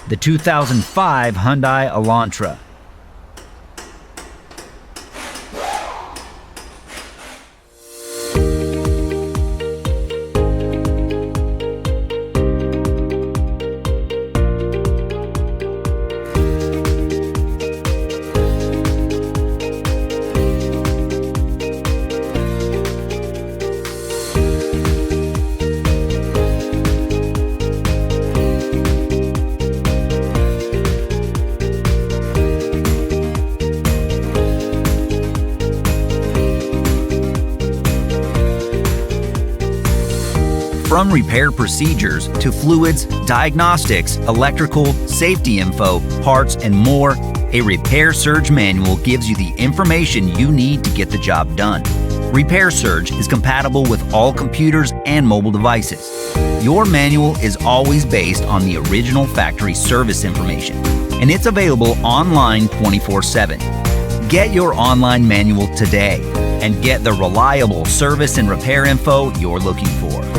the 2005 Hyundai Elantra. From repair procedures to fluids, diagnostics, electrical, safety info, parts, and more, a Repair Surge manual gives you the information you need to get the job done. Repair Surge is compatible with all computers and mobile devices. Your manual is always based on the original factory service information, and it's available online 24/7. Get your online manual today and get the reliable service and repair info you're looking for.